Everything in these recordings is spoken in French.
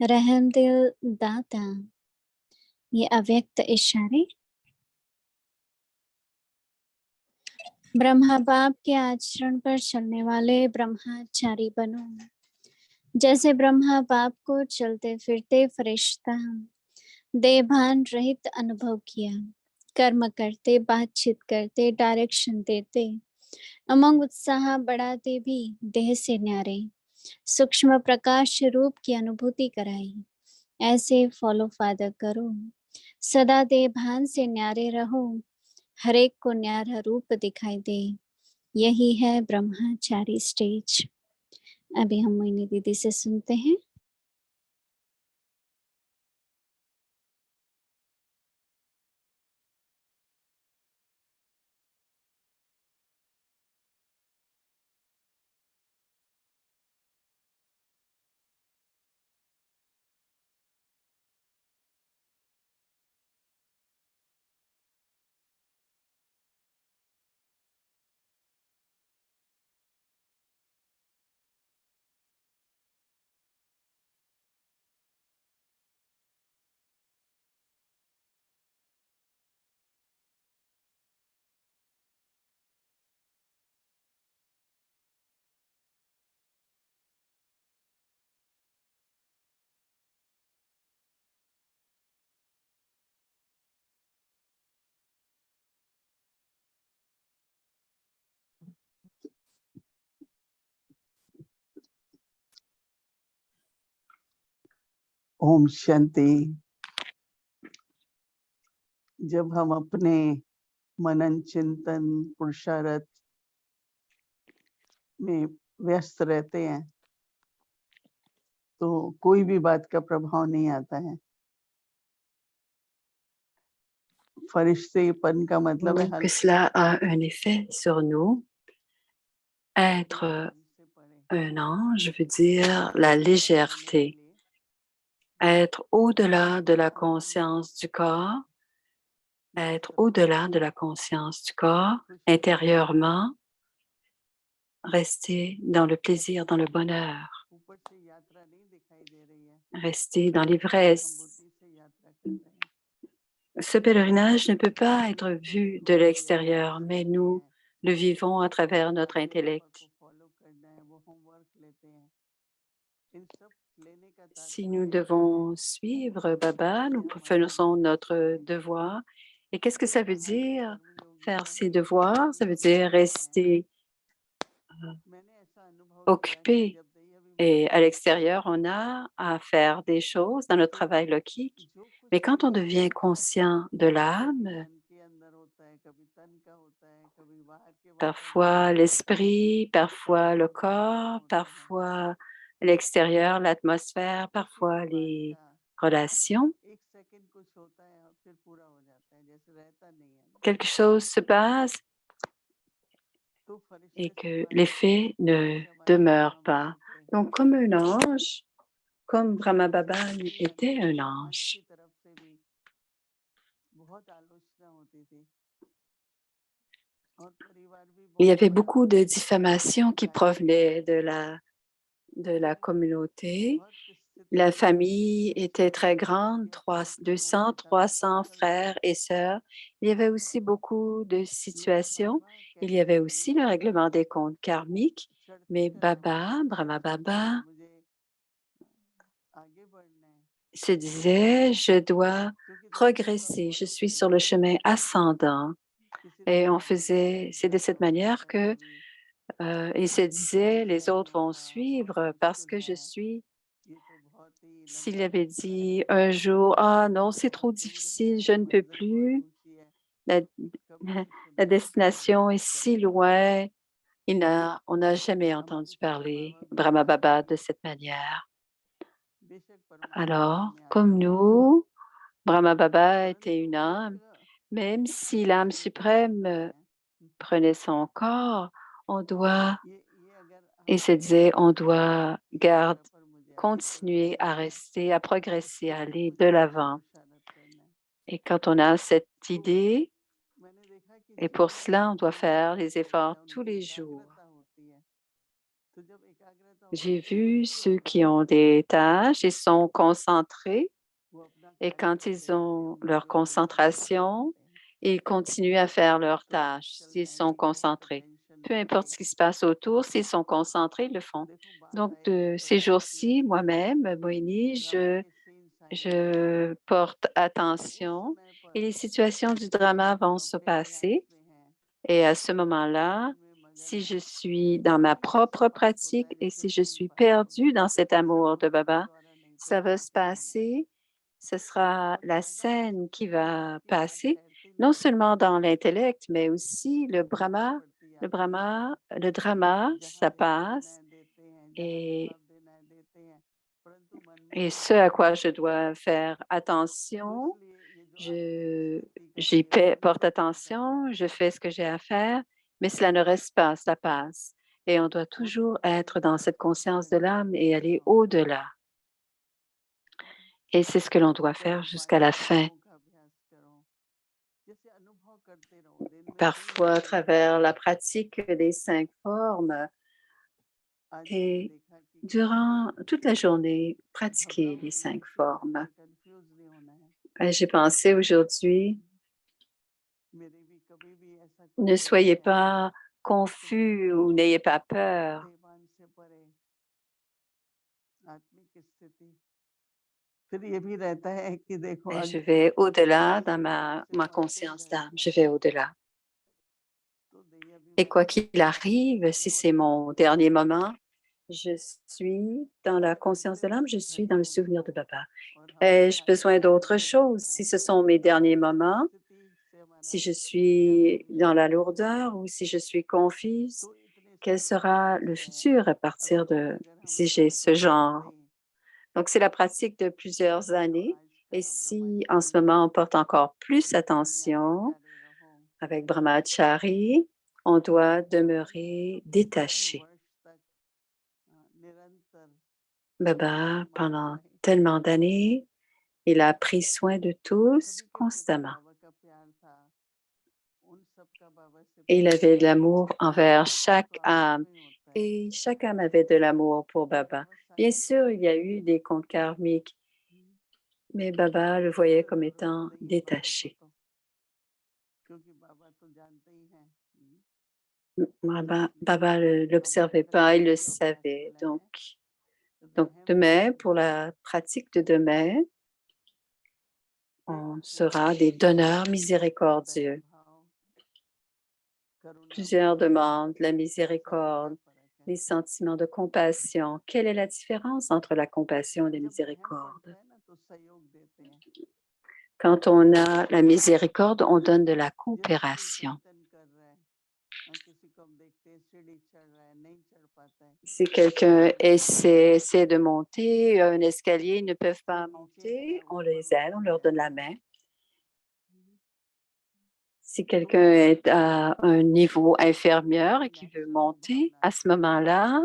रहमदिल दाता। ये अव्यक्त इशारे ब्रह्मा बाप के आचरण पर चलने वाले ब्रह्मचारी बनो। जैसे ब्रह्मा बाप को चलते फिरते फरिश्ता देभान रहित अनुभव किया, कर्म करते, बातचीत करते, डायरेक्शन देते, उमंग उत्साह बढ़ाते भी देह से न्यारे सूक्ष्म प्रकाश रूप की अनुभूति कराई। ऐसे फॉलो फादर करो, सदा देभान से न्यारे रहो, हरेक को न्यारा रूप दिखाई दे। यही है ब्रह्मचारी स्टेज। अभी हम मोहिनी दीदी से सुनते हैं। ओम शांति। जब हम अपने मनन चिंतन पुरुषार्थ में व्यस्त रहते हैं तो कोई भी बात का प्रभाव नहीं आता है। फरिश्तेपन का मतलब है que cela a un effet sur nous. Être un ange veut dire la légèreté, être au-delà de la conscience du corps, être au-delà de la conscience du corps, intérieurement, rester dans le plaisir, dans le bonheur, rester dans l'ivresse. Ce pèlerinage ne peut pas être vu de l'extérieur, mais nous le vivons à travers notre intellect. Si nous devons suivre Baba, nous faisons notre devoir. Et qu'est-ce que ça veut dire, faire ses devoirs? Ça veut dire rester occupé. Et à l'extérieur, on a à faire des choses dans notre travail logique. Mais quand on devient conscient de l'âme, parfois l'esprit, parfois le corps, parfois l'extérieur, l'atmosphère, parfois les relations, quelque chose se passe et que l'effet ne demeure pas. Donc, comme un ange, comme Brahma Baba était un ange, il y avait beaucoup de diffamations qui provenaient de la communauté. La famille était très grande, 200, 300 frères et sœurs. Il y avait aussi beaucoup de situations. Il y avait aussi le règlement des comptes karmiques. Mais Baba, Brahma Baba, se disait, je dois progresser, je suis sur le chemin ascendant. Et c'est de cette manière que il se disait, les autres vont suivre parce que je suis. S'il avait dit un jour, ah non, c'est trop difficile, je ne peux plus, la, la destination est si loin, on n'a jamais entendu parler Brahma Baba de cette manière. Alors, comme nous, Brahma Baba était une âme, même si l'âme suprême prenait son corps, il se disait, on doit continuer à rester, à progresser, à aller de l'avant. Et quand on a cette idée, et pour cela, on doit faire les efforts tous les jours. J'ai vu ceux qui ont des tâches, ils sont concentrés et quand ils ont leur concentration, ils continuent à faire leurs tâches s'ils sont concentrés. Peu importe ce qui se passe autour, s'ils sont concentrés, ils le font. Donc, de ces jours-ci, moi-même, Moïni, je porte attention et les situations du drama vont se passer. Et à ce moment-là, si je suis dans ma propre pratique et si je suis perdue dans cet amour de Baba, ça va se passer, ce sera la scène qui va passer, non seulement dans l'intellect, mais aussi le drama, ça passe et, et ce à quoi je dois faire attention, porte attention, je fais ce que j'ai à faire, mais cela ne reste pas, ça passe. Et on doit toujours être dans cette conscience de l'âme et aller au-delà. Et c'est ce que l'on doit faire jusqu'à la fin. Parfois, à travers la pratique des 5 formes et durant toute la journée, pratiquer les 5 formes. J'ai pensé aujourd'hui, ne soyez pas confus ou n'ayez pas peur. Et je vais au-delà dans ma conscience d'âme, je vais au-delà. Et quoi qu'il arrive, si c'est mon dernier moment, je suis dans la conscience de l'âme, je suis dans le souvenir de Baba. Ai-je besoin d'autre chose? Si ce sont mes derniers moments, si je suis dans la lourdeur ou si je suis confuse, quel sera le futur à partir de si j'ai ce genre? Donc, c'est la pratique de plusieurs années. Et si en ce moment, on porte encore plus attention avec Brahmachari, on doit demeurer détaché. Baba, pendant tellement d'années, il a pris soin de tous constamment. Et il avait de l'amour envers chaque âme. Et chaque âme avait de l'amour pour Baba. Bien sûr, il y a eu des comptes karmiques, mais Baba le voyait comme étant détaché. Baba ne l'observait pas, il le savait. Donc, demain, pour la pratique de demain, on sera des donneurs miséricordieux. Plusieurs demandent la miséricorde, les sentiments de compassion. Quelle est la différence entre la compassion et la miséricorde? Quand on a la miséricorde, on donne de la coopération. Si quelqu'un essaie de monter un escalier, ils ne peuvent pas monter, on les aide, on leur donne la main. Si quelqu'un est à un niveau inférieur et qui veut monter, à ce moment-là,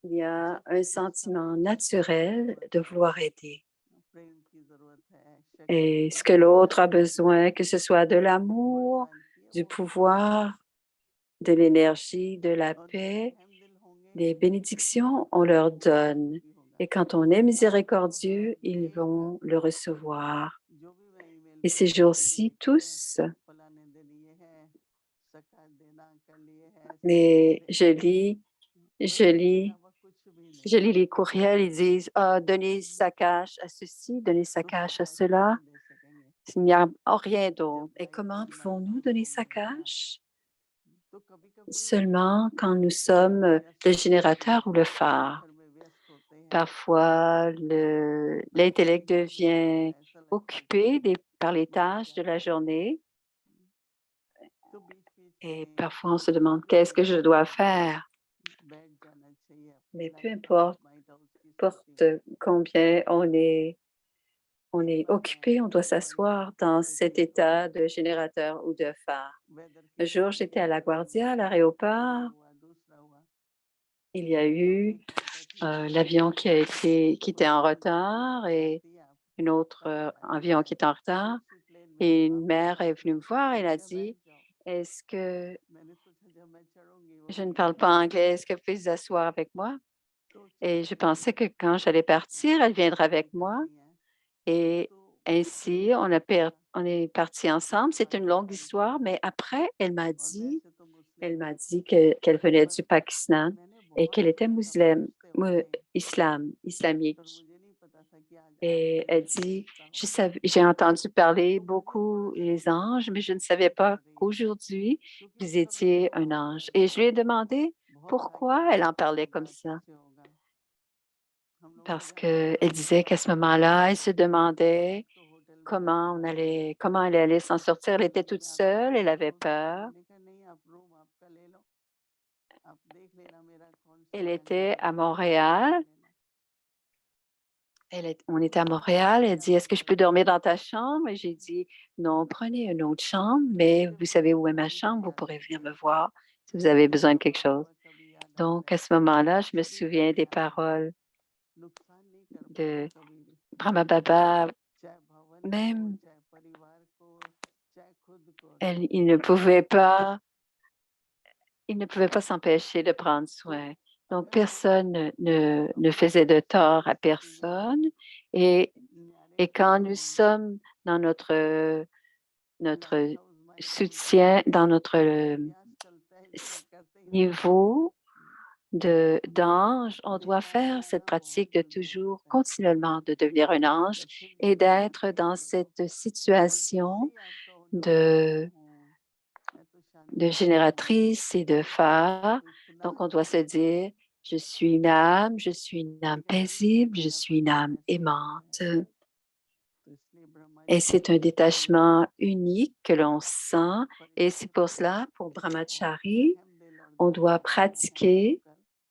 il y a un sentiment naturel de vouloir aider. Et ce que l'autre a besoin, que ce soit de l'amour, du pouvoir, de l'énergie, de la paix, des bénédictions, on leur donne. Et quand on est miséricordieux, ils vont le recevoir. Et ces jours-ci, tous, mais je lis les courriels, ils disent, donnez sa cash à ceci, donnez sa cash à cela. Il n'y a rien d'autre. Et comment pouvons-nous donner sa cash? Seulement quand nous sommes le générateur ou le phare. Parfois, l'intellect devient occupé par les tâches de la journée et parfois on se demande qu'est-ce que je dois faire. Mais peu importe combien on est occupé, on doit s'asseoir dans cet état de générateur ou de phare. Un jour, j'étais à LaGuardia, à l'aéroport. Il y a eu l'avion qui était en retard et un autre avion qui est en retard. Et une mère est venue me voir et elle a dit, est-ce que Je ne parle pas anglais. Est-ce que vous pouvez vous asseoir avec moi? Et je pensais que quand j'allais partir, elle viendra avec moi. Et ainsi, on est partis ensemble. C'est une longue histoire, mais après, elle m'a dit qu'elle venait du Pakistan et qu'elle était islamique. Et elle dit, j'ai entendu parler beaucoup les anges, mais je ne savais pas qu'aujourd'hui, vous étiez un ange. Et je lui ai demandé pourquoi elle en parlait comme ça. Parce qu'elle disait qu'à ce moment-là, elle se demandait comment elle allait s'en sortir. Elle était toute seule, elle avait peur. Elle était à Montréal. On était à Montréal. Elle dit, est-ce que je peux dormir dans ta chambre? Et j'ai dit, non, prenez une autre chambre, mais vous savez où est ma chambre, vous pourrez venir me voir si vous avez besoin de quelque chose. Donc, à ce moment-là, je me souviens des paroles de Brahma Baba. Même, il ne pouvait pas s'empêcher de prendre soin. Donc, personne ne faisait de tort à personne. Et quand nous sommes dans notre soutien, dans notre niveau d'ange, on doit faire cette pratique de toujours, continuellement, de devenir un ange et d'être dans cette situation de génératrice et de phare. Donc, on doit se dire, je suis une âme paisible, je suis une âme aimante. Et c'est un détachement unique que l'on sent. Et c'est pour cela, pour Brahmachari, on doit pratiquer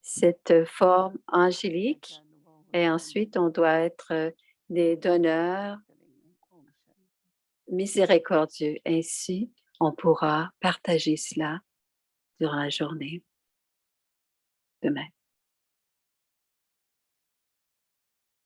cette forme angélique et ensuite on doit être des donneurs miséricordieux. Ainsi, on pourra partager cela durant la journée demain.